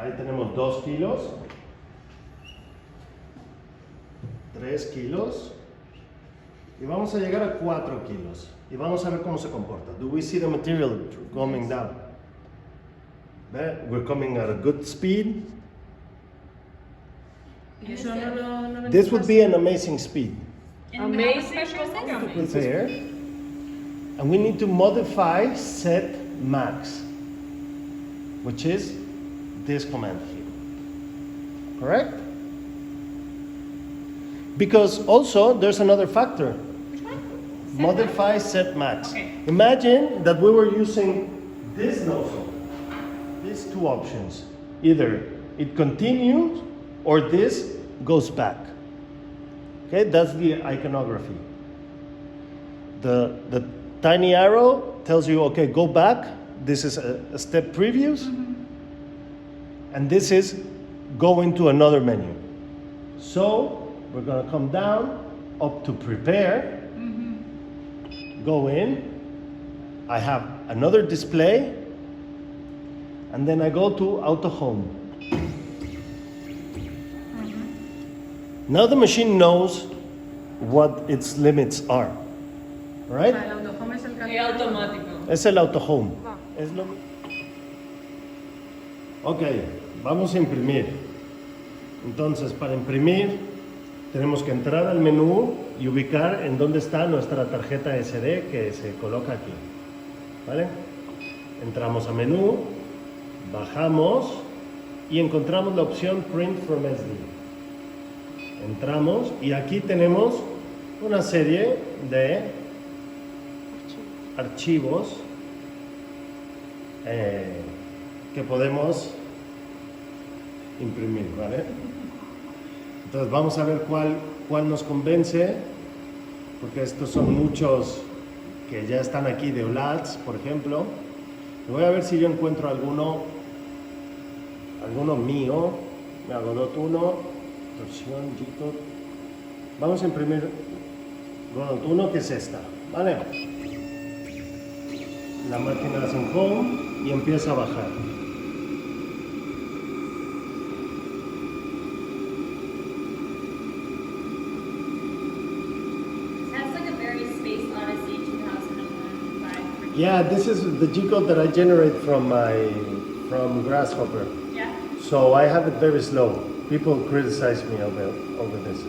Ahí tenemos 2 kilos, 3 kilos y vamos a llegar a 4 kilos y vamos a ver cómo se comporta. Do we see the material coming down? We're coming at a good speed. This would be an amazing speed. Amazing. There. And we need to modify set max, which is this command here. Correct? Because also there's another factor. Modify set max. Okay. Imagine that we were using this nozzle. These two options. Either it continues or this goes back. Okay, that's the iconography. The tiny arrow tells you, okay, go back. This is a step previous. And this is go into another menu. So we're going to come down up to prepare. Go in. I have another display. And then I go to auto home. Now the machine knows what its limits are. Right? El autohome es el automático. Es el auto home. Es lo... Ok, vamos a imprimir. Entonces, para imprimir, tenemos que entrar al menú y ubicar en dónde está nuestra tarjeta SD que se coloca aquí. ¿Vale? Entramos a menú, bajamos y encontramos la opción Print from SD. Entramos y aquí tenemos una serie de archivos que podemos imprimir, ¿vale? Entonces vamos a ver cuál nos convence, porque estos son muchos que ya están aquí de OLADs, por ejemplo. Voy a ver si yo encuentro alguno mío. Me hago dot 1. Torsión, G-Code. Vamos a imprimir Godot 1, que es esta, ¿vale? La máquina hace un home y empieza a bajar. That's like a very Space Odyssey 2001 vibe. Yeah, this is the G-Code that I generate from Grasshopper. Yeah. So I have it very slow. People criticize me over this.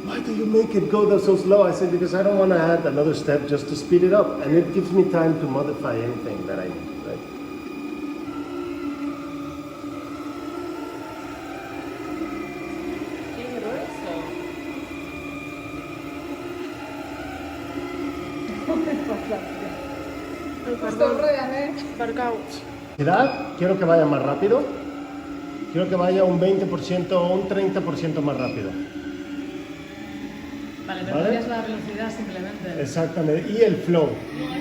Why do you make it go so slow? I said, because I don't want to add another step just to speed it up. And it gives me time to modify anything that I need, right? Qué grueso. Quiero que vaya más rápido. Quiero que vaya un 20% o un 30% más rápido. Vale, pero ¿Vale? cambias la velocidad simplemente. Exactamente. Y el flow. No,